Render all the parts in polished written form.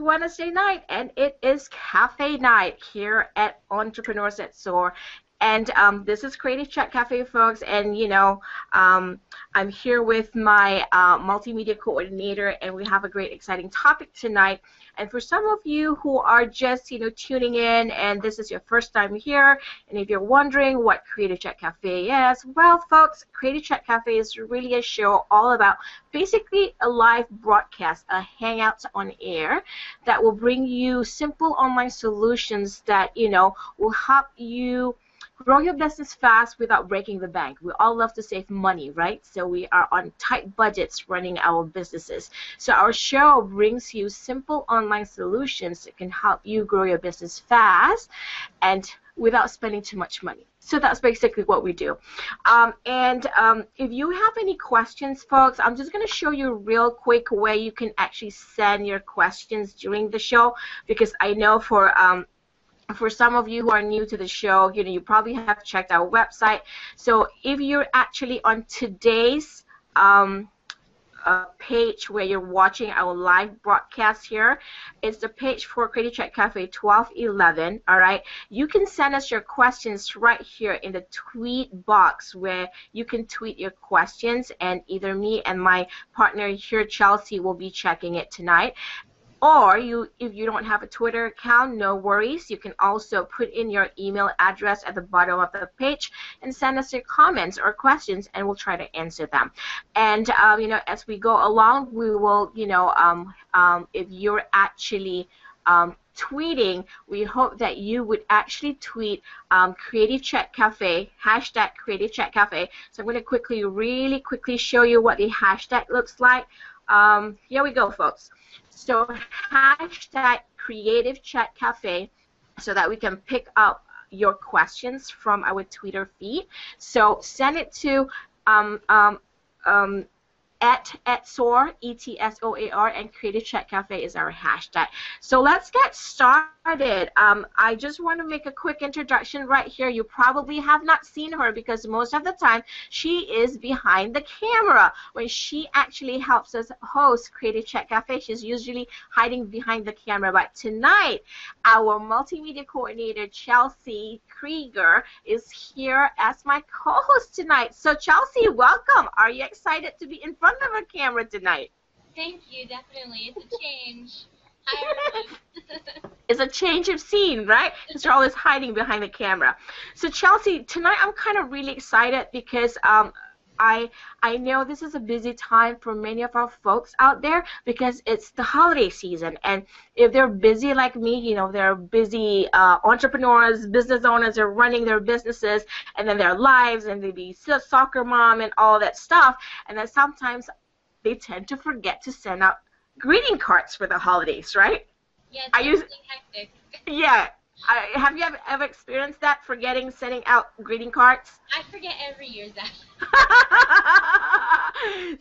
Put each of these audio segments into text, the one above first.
Wednesday night, and it is cafe night here at Entrepreneurs at SOAR. And this is Creative Chat Cafe, folks. And I'm here with my multimedia coordinator, and we have a great, exciting topic tonight. And for some of you who are just tuning in, and this is your first time here, and if you're wondering what Creative Chat Cafe is, well, folks, Creative Chat Cafe is really a show all about basically a live broadcast, a hangout on air that will bring you simple online solutions that will help you grow your business fast without breaking the bank. We all love to save money, right? So we are on tight budgets running our businesses. So our show brings you simple online solutions that can help you grow your business fast and without spending too much money. So that's basically what we do. If you have any questions, folks, I'm just going to show you a real quick way you can actually send your questions during the show, because I know for some of you who are new to the show, you probably have checked our website. So if you're actually on today's page where you're watching our live broadcast here, it's the page for Creative Chat Cafe 1211, all right? You can send us your questions right here in the tweet box where you can tweet your questions, and either me and my partner here, Chelsea, will be checking it tonight. Or if you don't have a Twitter account, no worries. You can also put in your email address at the bottom of the page and send us your comments or questions, and we'll try to answer them. And as we go along, we will, if you're actually tweeting, we hope that you would actually tweet Creative Chat Cafe, hashtag Creative Chat Cafe. So I'm going to really quickly show you what the hashtag looks like. Here we go, folks. So hashtag Creative Chat Cafe, so that we can pick up your questions from our Twitter feed. So send it to at SOAR, ETSOAR, and Creative Chat Cafe is our hashtag. So let's get started. I just want to make a quick introduction right here. You probably have not seen her because most of the time she is behind the camera. When she actually helps us host Creative Chat Cafe, she's usually hiding behind the camera. But tonight, our multimedia coordinator, Chelsea Krieger, is here as my co-host tonight. So Chelsea, welcome. Are you excited to be in front of a camera tonight? Thank you, definitely. It's a change. Hi, everyone. It's a change of scene, right? Because you're always hiding behind the camera. So Chelsea, tonight I'm kind of really excited because I know this is a busy time for many of our folks out there because it's the holiday season, and if they're busy like me, they're busy entrepreneurs, business owners, are running their businesses and then their lives, and they be soccer mom and all that stuff, and then sometimes they tend to forget to send out greeting cards for the holidays, right? Yeah, it's hectic. Yeah. Have you ever experienced that, sending out greeting cards? I forget every year, Zach.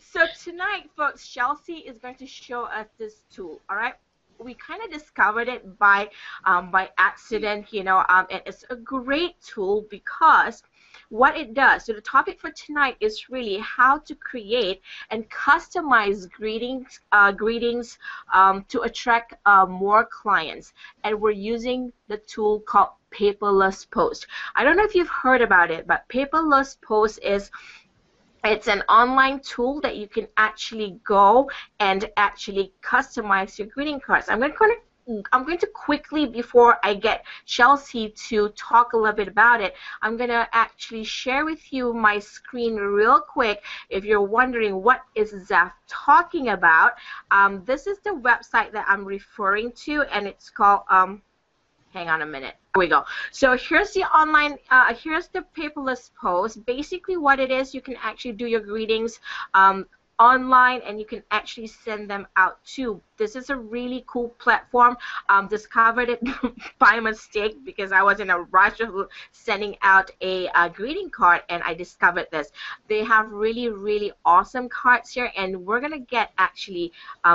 So tonight, folks, Chelsea is going to show us this tool, all right? We kind of discovered it by accident, and it's a great tool because what it does. So the topic for tonight is really how to create and customize greetings to attract more clients. And we're using the tool called Paperless Post. I don't know if you've heard about it, but Paperless Post it's an online tool that you can actually go and actually customize your greeting cards. I'm going to quickly, before I get Chelsea to talk a little bit about it, I'm going to actually share with you my screen real quick. If you're wondering what is Zaf talking about, this is the website that I'm referring to, and it's called, hang on a minute. Here we go. So here's the here's the Paperless Post. Basically what it is, you can actually do your greetings online, and you can actually send them out too. This is a really cool platform. Discovered it by mistake because I was in a rush of sending out a greeting card, and I discovered this. They have really, really awesome cards here, and we're gonna get actually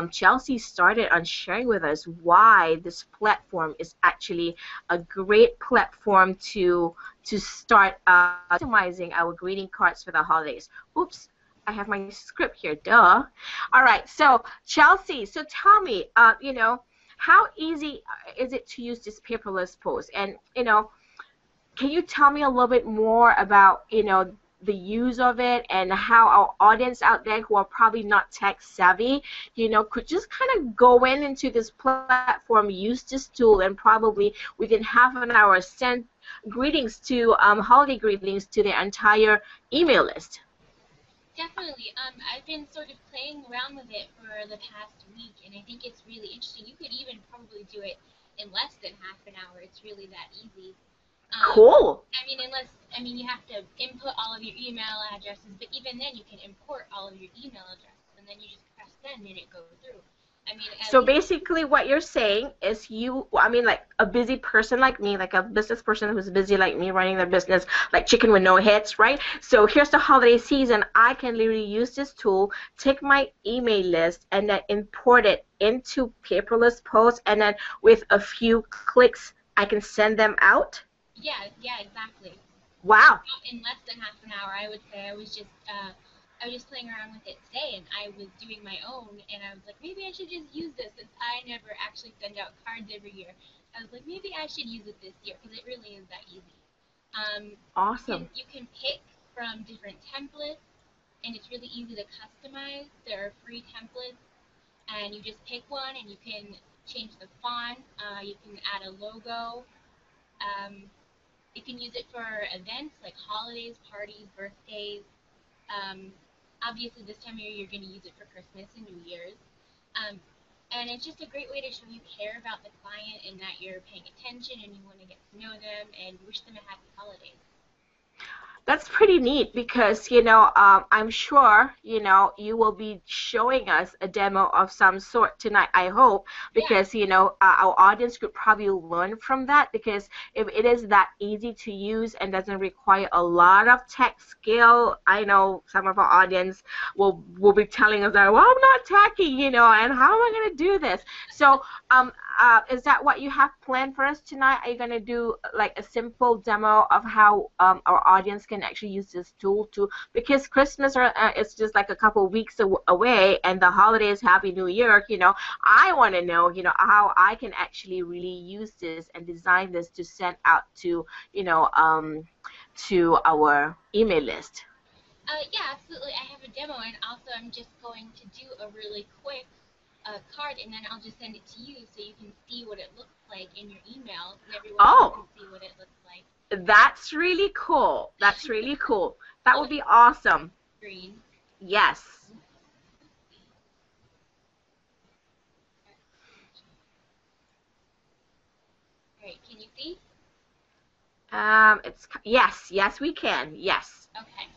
Chelsea started on sharing with us why this platform is actually a great platform to start customizing our greeting cards for the holidays. Oops. I have my script here, duh. All right, so Chelsea, so tell me, how easy is it to use this paperless post? And, can you tell me a little bit more about, the use of it and how our audience out there who are probably not tech savvy, could just kind of go into this platform, use this tool, and probably within half an hour send greetings to holiday greetings to their entire email list. Definitely. I've been sort of playing around with it for the past week, and I think it's really interesting. You could even probably do it in less than half an hour. It's really that easy. Cool. You have to input all of your email addresses, but even then you can import all of your email addresses, and then you just press send and it goes through. So basically what you're saying is like a busy person like me, like a business person who's busy like me running their business like chicken with no heads, right? So here's the holiday season. I can literally use this tool, take my email list, and then import it into Paperless Post, and then with a few clicks, I can send them out. Yeah, exactly. Wow. In less than half an hour, I would say. I was just playing around with it today, and I was doing my own, and I was like, maybe I should just use this since I never actually send out cards every year. I was like, maybe I should use it this year because it really is that easy. Awesome. You can pick from different templates, and it's really easy to customize. There are free templates, and you just pick one, and you can change the font. You can add a logo. You can use it for events like holidays, parties, birthdays. Obviously, this time of year, you're going to use it for Christmas and New Year's. And it's just a great way to show you care about the client and that you're paying attention and you want to get to know them and wish them a happy holidays. That's pretty neat because, I'm sure, you will be showing us a demo of some sort tonight, I hope, because, our audience could probably learn from that because if it is that easy to use and doesn't require a lot of tech skill, I know some of our audience will be telling us that, well, I'm not techy, and how am I going to do this? So, is that what you have planned for us tonight? Are you going to do like a simple demo of how our audience can actually use this tool because Christmas is just like a couple of weeks away and the holidays, Happy New Year, I want to know, how I can actually really use this and design this to send out to, to our email list. Yeah, absolutely. I have a demo, and also I'm just going to do a really quick card, and then I'll just send it to you so you can see what it looks like in your email, and everyone else can see what it looks like. That's really cool. That's really cool. That would be awesome. Green. Yes. All right, can you see? Yes, we can. Yes. Okay.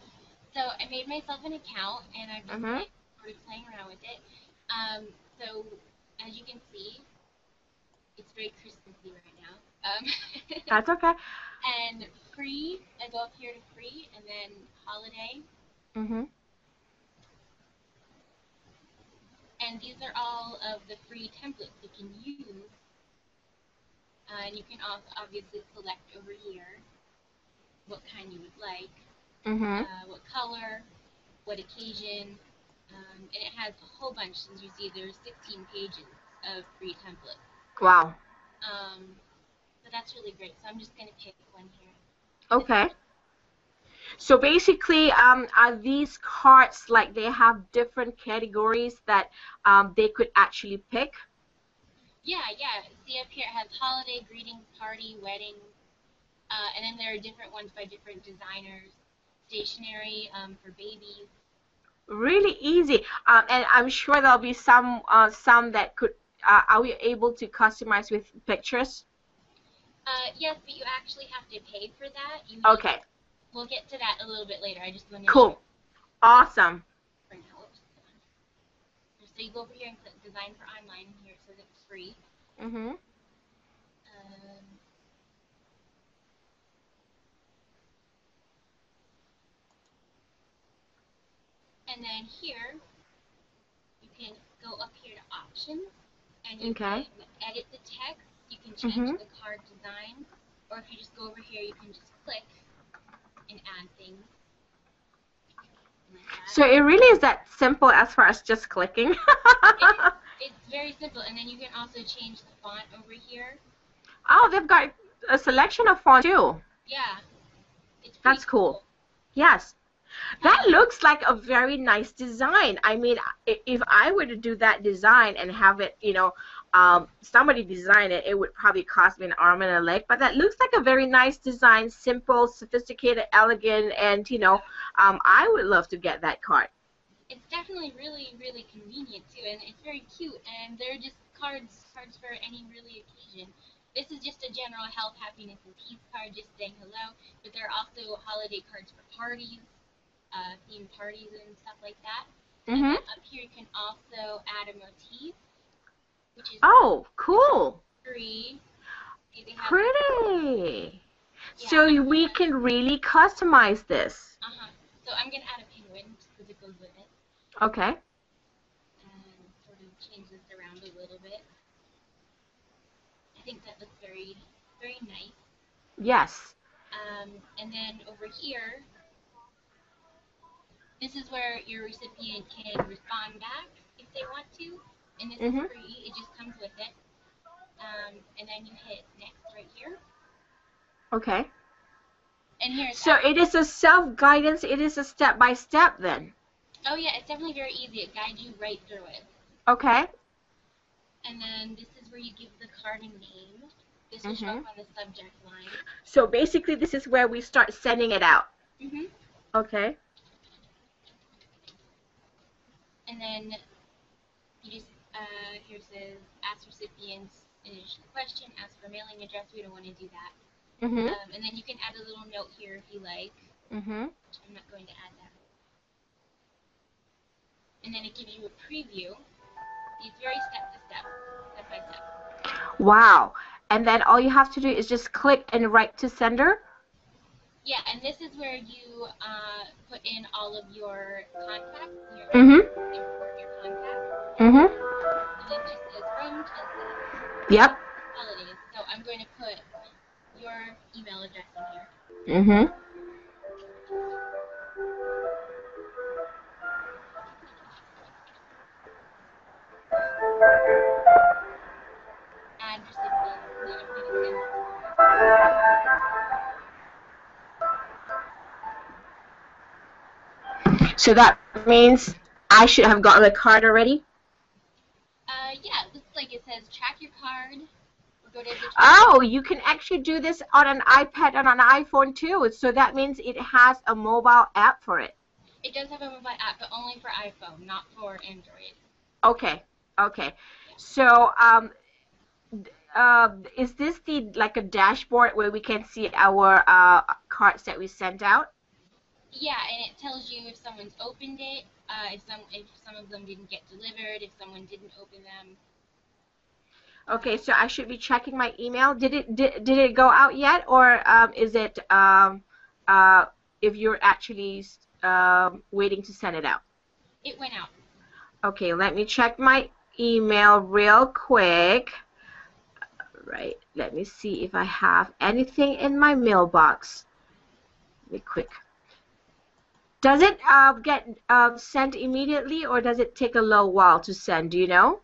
So I made myself an account, and I'm just sort of playing around with it. So as you can see, it's very Christmassy right now. That's okay. And free, I go up here to free, and then holiday. And these are all of the free templates you can use. And you can also obviously select over here what kind you would like, what color, what occasion, and it has a whole bunch. As you see, there's 16 pages of free templates. Wow. So that's really great. So I'm just going to pick one here. Okay. So basically, are these cards like they have different categories that they could actually pick? Yeah. See up here it has holiday, greetings, party, wedding, and then there are different ones by different designers. Stationery for babies. Really easy, and I'm sure there'll be some that could. Are we able to customize with pictures? Yes, but you actually have to pay for that. Okay. We'll get to that a little bit later. I just want to cool. Awesome. For now. So you go over here and click Design for Online, and here it says it's free. And then here, you can go up here to Options, and you can edit the text. You can change the card design, or if you just go over here, you can just click and add things. So it really is that simple as far as just clicking. It's very simple, and then you can also change the font over here. Oh, they've got a selection of fonts too. Yeah, it's pretty That's cool. cool. Yes. That Um, looks like a very nice design. I mean, if I were to do that design and have it, somebody design it, it would probably cost me an arm and a leg. But that looks like a very nice design, simple, sophisticated, elegant, and I would love to get that card. it's definitely really, really convenient too, and it's very cute. And they're just cards for any really occasion. This is just a general health, happiness, and peace card, just saying hello. But there are also holiday cards for parties, themed parties, and stuff like that. And Mhm. then up here you can also add a motif, which is Oh, cool. free. See, they have this. Pretty. Yeah, So we can really customize this. So I'm gonna add a penguin just because it goes with it, Okay. and sort of change this around a little bit. I think that looks very, very nice. Yes. And then over here, this is where your recipient can respond back if they want to, and this is Mhm. free. It just comes with it. And then you hit next right here, Okay. and here it's So it is a self-guidance. It is a step-by-step then. oh yeah, it's definitely very easy. It guides you right through it. Okay. And then this is where you give the card a name. This will show Mhm. up on the subject line. So basically, this is where we start sending it out. Mhm. Okay. And then you just here it says ask recipients initial question, ask for mailing address. We don't want to do that. Mhm. And then you can add a little note here if you like. Mhm. I'm not going to add that. And then it gives you a preview. It's very step by step. Wow. And then all you have to do is just click and write to sender. Yeah, and this is where you put in all of your contacts. Mhm. Import your contacts. Mhm. And then it just says from Chelsea. Yep. Holidays. So I'm going to put your email address in here. Mhm. Add recipient. And then I'm going to send it to you. So that means I should have gotten the card already. Yeah, it looks like it says track your card. Or go to the track. Oh, you can actually do this on an iPad and an iPhone too. So that means it has a mobile app for it. It does have a mobile app, but only for iPhone, not for Android. Okay. Okay. So is this the like a dashboard where we can see our cards that we sent out? Yeah, and it tells you if someone's opened it, if some of them didn't get delivered, if someone didn't open them. Okay, so I should be checking my email. Did it go out yet, or is it uh, if you're actually waiting to send it out? It went out. Okay, let me check my email real quick. Right, let me see if I have anything in my mailbox. Be quick. Does it get sent immediately, or does it take a little while to send? Do you know?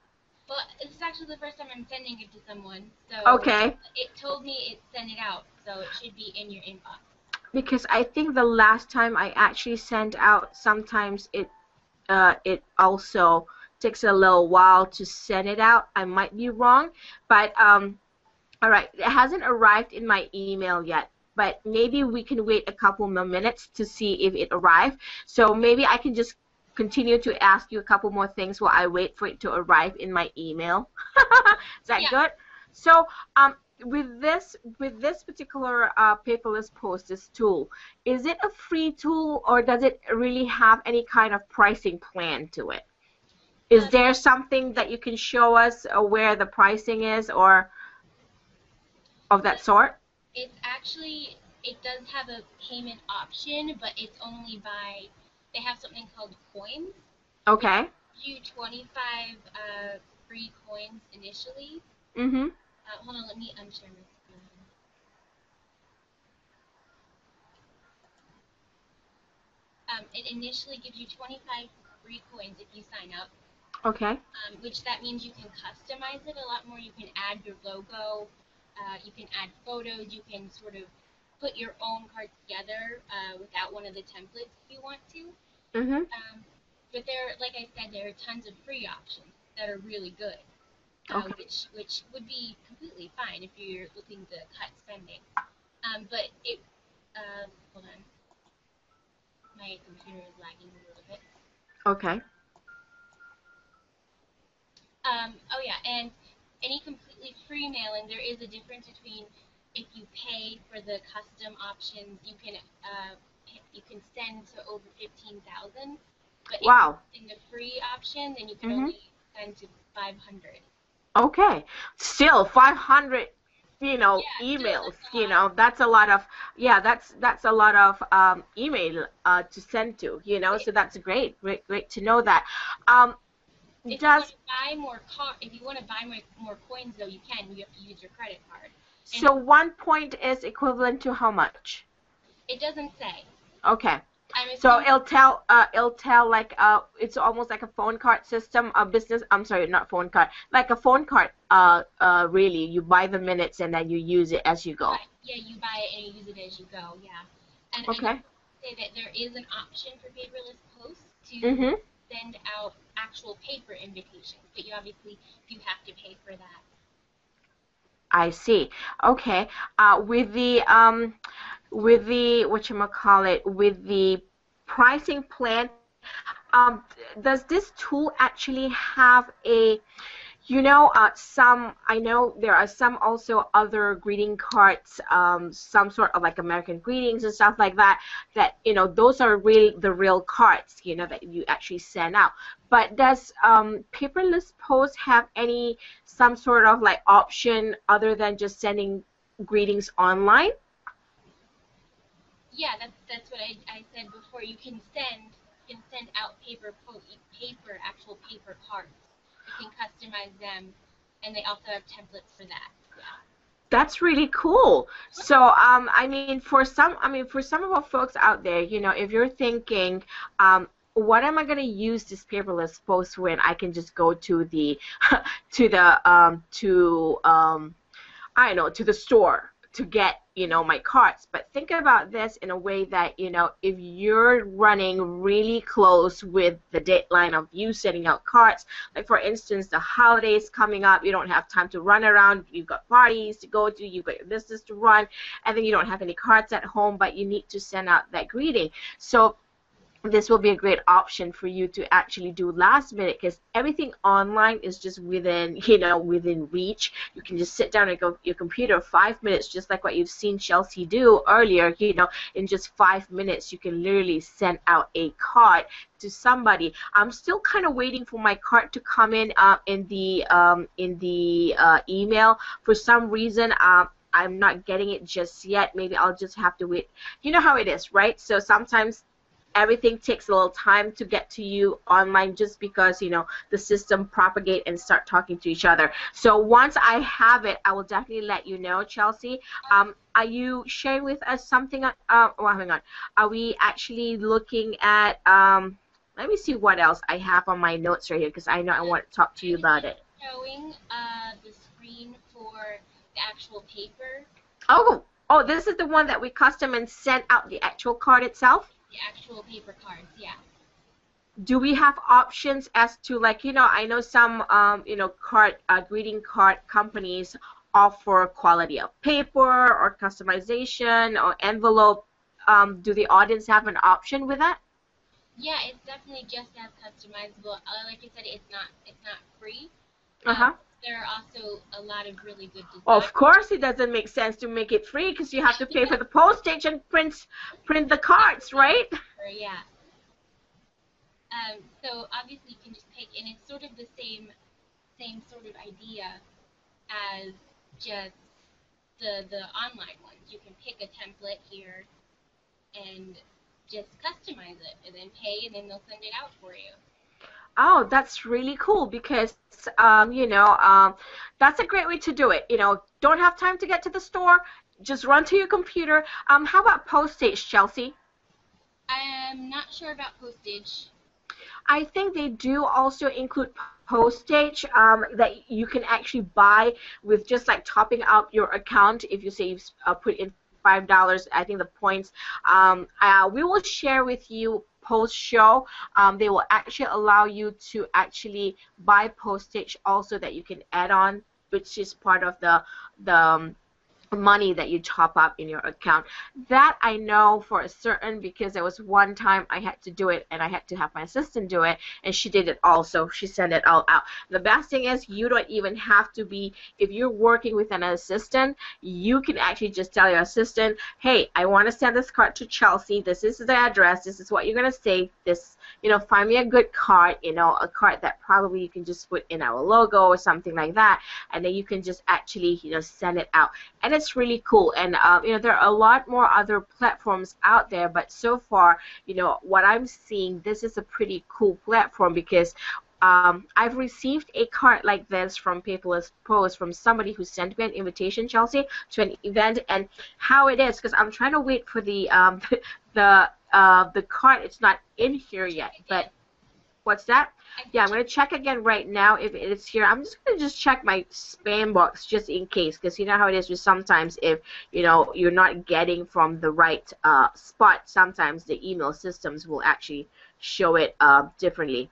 Well, this is actually the first time I'm sending it to someone, so Okay. it told me it sent it out, so it should be in your inbox. Because I think the last time I actually sent out, sometimes it also takes a little while to send it out. I might be wrong, but all right, it hasn't arrived in my email yet. But maybe we can wait a couple more minutes to see if it arrived. So maybe I can just continue to ask you a couple more things while I wait for it to arrive in my email. Is that Yeah. good? So with this particular paperless post, this tool, is it a free tool or does it really have any kind of pricing plan to it? Is there something that you can show us where the pricing is or of that sort? It's actually, it does have a payment option, but it's only by, they have something called coins. Okay. You 25 free coins initially. Mhm. Hold on, let me unshare my screen. It initially gives you 25 free coins if you sign up. Okay. Which that means you can customize it a lot more. You can add your logo, you can add photos, you can sort of put your own card together without one of the templates if you want to. Mhm. But there, like I said, there are tons of free options that are really good, Okay. which would be completely fine if you're looking to cut spending. But it, hold on, my computer is lagging a little bit. Okay. Oh yeah, and any completely free mailing, there is a difference between if you pay for the custom options, you can send to over 15,000, but if you're Wow. using the free option, then you can Mhm. only send to 500. Okay. Still 500, Yeah, still emails, that's a lot. that's a lot of, yeah, that's a lot of email to send to, But so that's great. Great to know that. Um, if you want does to buy if you want to buy more coins though, you can. You have to use your credit card, and So 1 point is equivalent to how much? it doesn't say. Okay. I'm So assuming. it'll tell like it's almost like a phone card system, a business, I'm sorry, not phone card, like a phone card, really. You buy the minutes and then you use it as you go. Right. Yeah, you buy it and you use it as you go. Yeah. And I do Okay. say that there is an option for paperless posts to Mm-hmm. send out actual paper invitations, but you have to pay for that. I see. Okay. With the whatchamacallit, with the pricing plan, does this tool actually have a, I know there are some also other greeting cards, some sort of like American greetings and stuff like that, those are the real cards, that you actually send out. But does Paperless Post have some sort of like option other than just sending greetings online? Yeah, that's what I said before. You can send out actual paper cards. You can customize them, and they also have templates for that. Yeah. That's really cool. So, for some of our folks out there, if you're thinking, what am I going to use this paperless post when I can just go to the, I don't know, to the store to get, my cards. But think about this in a way that, if you're running really close with the deadline of you setting out cards, like for instance, the holidays coming up, you don't have time to run around, you've got parties to go to, you've got your business to run, and then you don't have any cards at home, but you need to send out that greeting. So this will be a great option for you to actually do last minute, because everything online is just within reach. You can just sit down and go your computer 5 minutes, just like what you've seen Chelsea do earlier. In just 5 minutes you can literally send out a card to somebody. I'm still kind of waiting for my card to come in the email. For some reason, I'm not getting it just yet. Maybe I'll just have to wait. You know how it is, right? So sometimes everything takes a little time to get to you online, just because the system propagate and start talking to each other. So once I have it, I will definitely let you know, Chelsea. Are you sharing with us something? Well, hang on. Are we actually looking at? Let me see what else I have on my notes right here, because I know I want to talk to I you was about just it. showing the screen for the actual paper, Oh, this is the one that we custom and sent out the actual card itself. the actual paper cards. Yeah. Do we have options as to, like, I know some greeting card companies offer quality of paper or customization or envelope. Do the audience have an option with that? Yeah, it's definitely just as customizable. Like you said, it's not free. Um, Uh-huh. there are also a lot of really good Of design. course it doesn't make sense to make it free, because you have to pay for the postage and print the cards, right? Yeah. So obviously you can just pick, and it's sort of the same sort of idea as just the online ones. You can pick a template here and just customize it, and then pay, and then they'll send it out for you. Oh, that's really cool, because that's a great way to do it. Don't have time to get to the store, just run to your computer. How about postage, Chelsea? I'm not sure about postage. I think they do also include postage that you can actually buy with just like topping up your account. If you say you've put in $5, I think the points. We will share with you post show. They will actually allow you to actually buy postage also that you can add on, which is part of the money that you top up in your account. That I know for a certain because there was one time I had to do it and I had to have my assistant do it, and she did it also. She sent it all out. The best thing is you don't even have to be, if you're working with an assistant, you can actually just tell your assistant, hey, I want to send this card to Chelsea. This is the address. This is what you're going to say. This, find me a good card, a card that probably you can just put in our logo or something like that, and then you can just actually, send it out. And it's really cool. And there are a lot more other platforms out there, but so far, what I'm seeing, this is a pretty cool platform because I've received a card like this from Paperless Post from somebody who sent me an invitation, Chelsea, to an event. And how it is, because I'm trying to wait for the the card. It's not in here yet, but what's that? Yeah, I'm going to check again right now if it's here. I'm just going to just check my spam box just in case, because you know how it is with sometimes if, you're not getting from the right spot, sometimes the email systems will actually show it differently.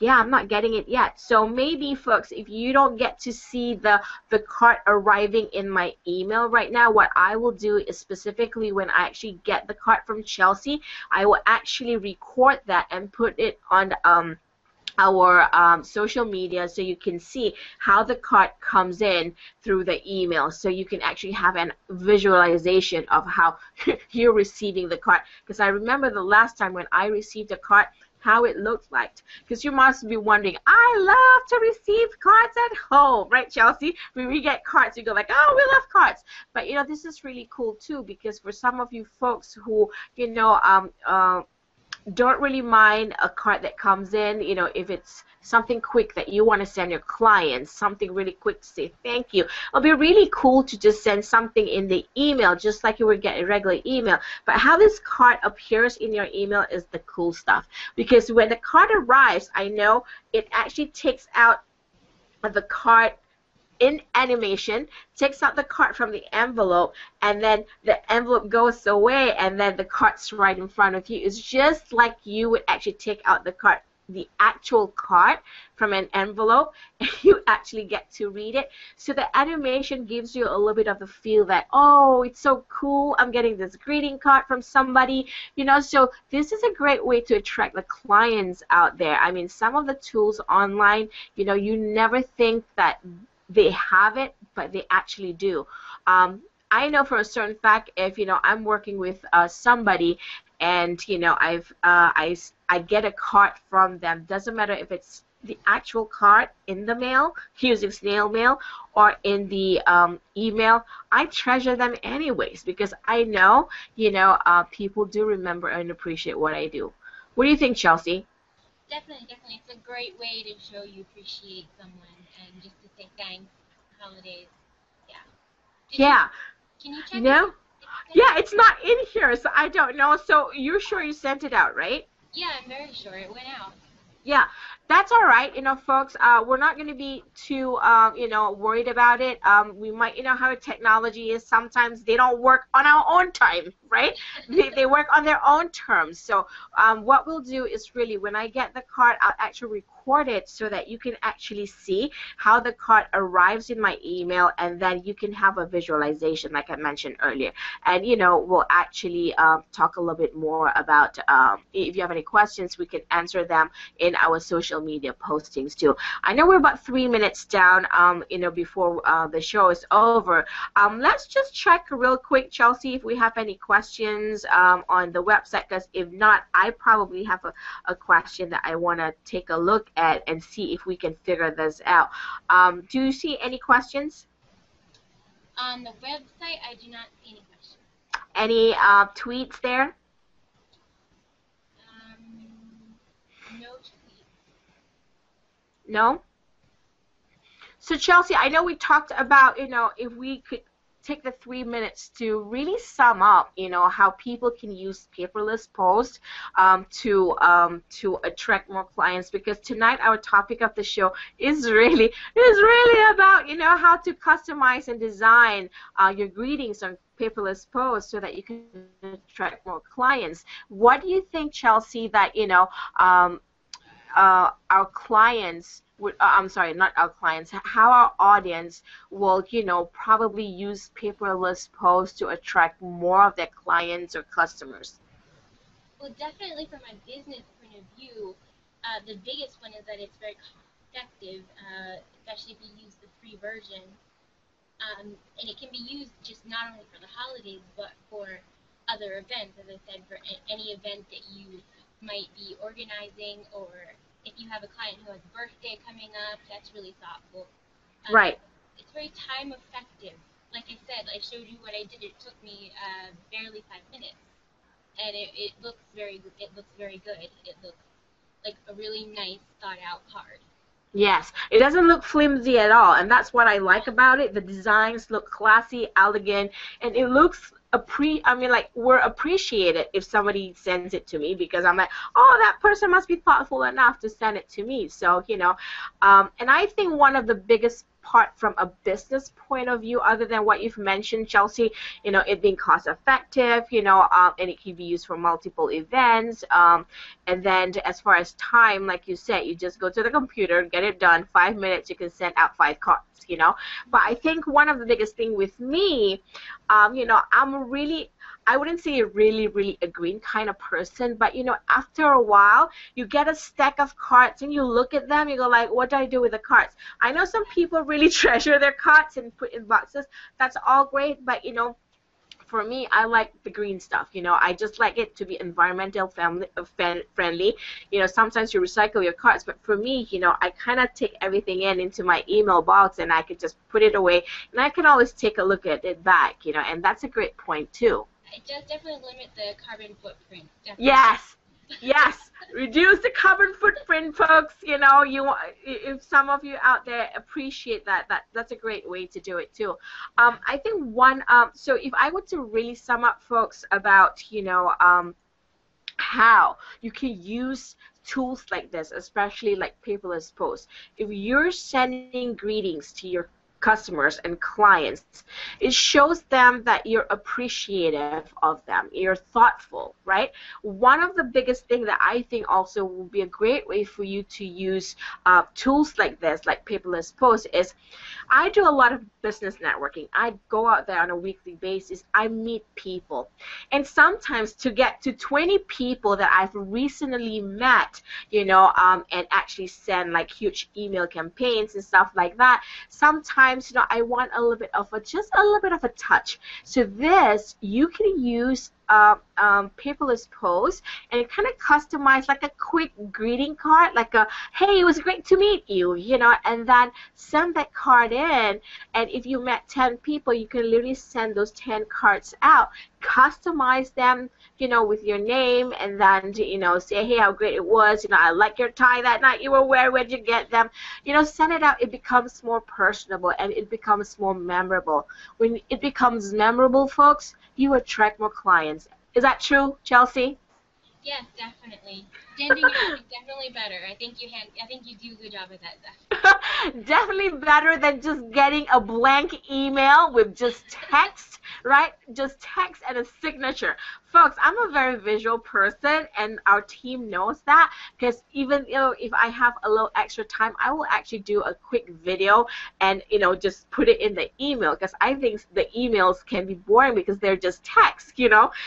Yeah, I'm not getting it yet. So maybe, folks, if you don't get to see the card arriving in my email right now, what I will do is specifically when I actually get the card from Chelsea, I will actually record that and put it on our social media so you can see how the card comes in through the email, so you can actually have a visualization of how you're receiving the card. Because I remember the last time when I received a card, how it looked like. Because you must be wondering, I love to receive cards at home, right, Chelsea? When we get cards, you go like, oh, we love cards. But this is really cool too, because for some of you folks who don't really mind a card that comes in, if it's something quick that you want to send your clients, something really quick to say thank you. It'll be really cool to just send something in the email, just like you would get a regular email. But how this card appears in your email is the cool stuff. Because when the card arrives, I know it actually takes out the card in animation, takes out the card from the envelope, and then the envelope goes away, and then the card's right in front of you. It's just like you would actually take out the card, the actual card from an envelope, and you actually get to read it. So the animation gives you a little bit of the feel that, oh, it's so cool, I'm getting this greeting card from somebody, so this is a great way to attract the clients out there. I mean, some of the tools online, you never think that they have it, but they actually do. I know for a certain fact, if I'm working with somebody, and I get a card from them. Doesn't matter if it's the actual card in the mail using snail mail or in the email. I treasure them anyways because I know people do remember and appreciate what I do. What do you think, Chelsea? Definitely, definitely. It's a great way to show you appreciate someone and just to say thanks, holidays. Yeah. Did you, Yeah. can you check No? if you sent Yeah, it? it's not in here, so I don't know. So you're sure you sent it out, right? Yeah, I'm very sure it went out. Yeah, that's all right, folks. We're not going to be too, worried about it. We might, how technology is. Sometimes they don't work on our own time, right? They work on their own terms. So what we'll do is really, when I get the card, I'll actually record it so that you can actually see how the card arrives in my email, and then you can have a visualization, like I mentioned earlier. And, we'll actually talk a little bit more about, if you have any questions, we can answer them in our social media postings too. I know we're about 3 minutes down, before the show is over. Let's just check real quick, Chelsea, if we have any questions on the website, because if not, I probably have a question that I want to take a look at and see if we can figure this out. Do you see any questions? On the website, I do not see any questions. Any tweets there? No tweets. No? So Chelsea, I know we talked about, if we could take the 3 minutes to really sum up, how people can use paperless post to attract more clients. Because tonight our topic of the show is really about, how to customize and design your greetings on paperless post so that you can attract more clients. What do you think, Chelsea, that our clients would, I'm sorry, not our clients, how our audience will, probably use paperless posts to attract more of their clients or customers? Well, definitely from a business point of view, the biggest one is that it's very cost effective, especially if you use the free version. And it can be used just not only for the holidays, but for other events, as I said, for any event that you might be organizing, or if you have a client who has a birthday coming up, that's really thoughtful. Um, Right. it's very time effective. Like I said, I showed you what I did. It took me barely 5 minutes, and it looks very good. It looks like a really nice thought out card. Yes, it doesn't look flimsy at all, and that's what I like about it. The designs look classy, elegant, and it looks I mean, like, we're appreciated if somebody sends it to me, because I'm like, oh, that person must be thoughtful enough to send it to me. So, and I think one of the biggest part from a business point of view, other than what you've mentioned, Chelsea, it being cost effective, and it can be used for multiple events. And then as far as time, like you said, you just go to the computer, get it done, 5 minutes, you can send out 5 cards. But I think one of the biggest thing with me, I wouldn't say really a green kind of person, but after a while, you get a stack of cards and you look at them, you go like, what do I do with the cards? I know some people really treasure their cards and put in boxes. That's all great, but for me, I like the green stuff. I just like it to be environmental friendly. Sometimes you recycle your cards, but for me, I kind of take everything into my email box, and I could just put it away, and I can always take a look at it back. And that's a great point too. It does definitely limit the carbon footprint. Definitely. Yes, yes. Reduce the carbon footprint, folks. If some of you out there appreciate that's a great way to do it too. I think so if I were to really sum up, folks, about how you can use tools like this, especially like paperless posts. If you're sending greetings to your customers and clients, it shows them that you're appreciative of them, you're thoughtful, right? One of the biggest thing that I think also will be a great way for you to use tools like this, like paperless posts, is I do a lot of business networking. I go out there on a weekly basis. I meet people. And sometimes to get to 20 people that I've recently met, and actually send like huge email campaigns and stuff like that, sometimes, I want just a little bit of a touch. So this, you can use paperless post and kind of customize like a quick greeting card, like a, hey, it was great to meet you, and then send that card in. And if you met 10 people, you can literally send those 10 cards out, customize them, with your name, and then, say, hey, how great it was, I like your tie that night you were wearing, where'd you get them, send it out. It becomes more personable and it becomes more memorable. When it becomes memorable, folks, you attract more clients. Is that true, Chelsea? Yes, definitely. Standing out is definitely better. I think you do a good job at that, Zeph. Definitely better than just getting a blank email with just text, right? Just text and a signature. Folks, I'm a very visual person, and our team knows that, because even if I have a little extra time, I will actually do a quick video and just put it in the email, because I think the emails can be boring because they're just text.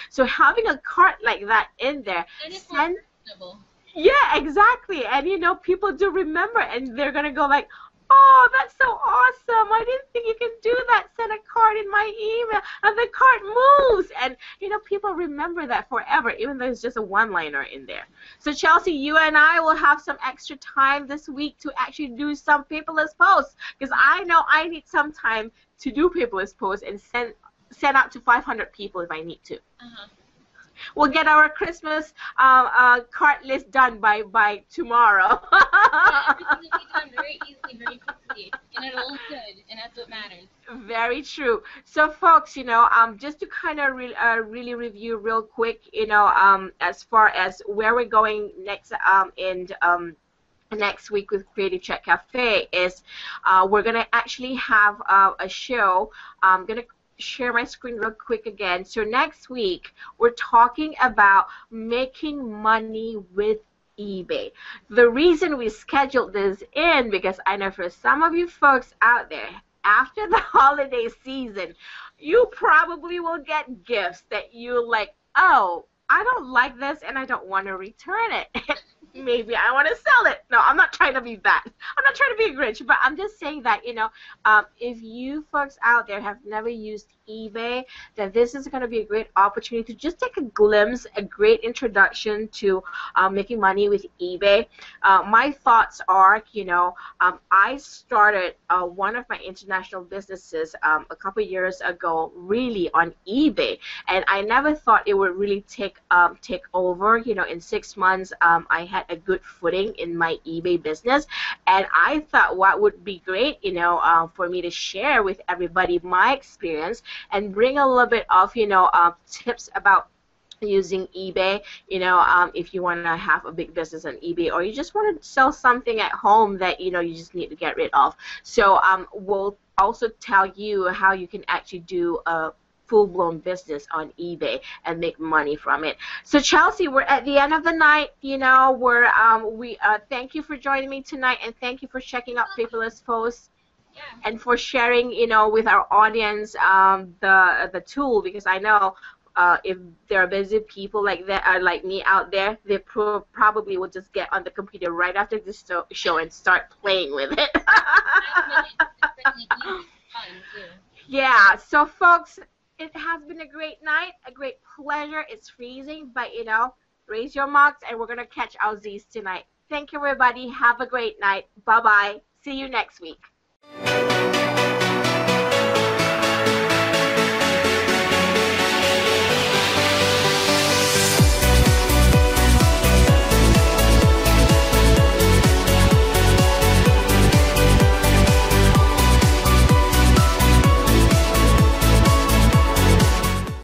So having a card like that in there, And it's more personable. yeah, exactly. And people do remember, and they're gonna go like, oh, that's so awesome. I didn't think you can do that. Send a card in my email, and the card moves. And people remember that forever, even though it's just a one-liner in there. So Chelsea, you and I will have some extra time this week to actually do some paperless posts, because I know I need some time to do paperless posts and send out to 500 people if I need to. Uh-huh. We'll get our Christmas cart list done by tomorrow. Yeah, everything will be done very easily, very quickly, and it'll look good, and that's what matters. Very true. So, folks, just to kind of really review real quick, as far as where we're going next, in next week with Creative Chat Cafe is we're gonna actually have a show. I'm gonna share my screen real quick again. So next week we're talking about making money with eBay. The reason we scheduled this in because I know for some of you folks out there, after the holiday season, you probably will get gifts that you like, oh, I don't like this and I don't want to return it. Maybe I want to sell it. No, I'm not trying to be bad. I'm not trying to be a Grinch, but I'm just saying that, if you folks out there have never used eBay, then this is going to be a great opportunity to just take a glimpse, a great introduction to making money with eBay. My thoughts are, I started one of my international businesses a couple years ago really on eBay, and I never thought it would really take over. In 6 months, I had a good footing in my eBay business, and I thought what would be great, for me to share with everybody my experience and bring a little bit of, tips about using eBay, if you want to have a big business on eBay or you just want to sell something at home that, you just need to get rid of. So we'll also tell you how you can actually do a full-blown business on eBay and make money from it. So Chelsea, we're at the end of the night. We thank you for joining me tonight, and thank you for checking out Paperless Post. Yeah. And for sharing, with our audience the tool, because I know if there are busy people like that, like me out there, they probably will just get on the computer right after this show and start playing with it. 5 minutes is certainly easy, fun too. Yeah. So folks, it has been a great night, a great pleasure. It's freezing, but raise your mugs, and we're gonna catch our Z's tonight. Thank you, everybody. Have a great night. Bye bye. See you next week.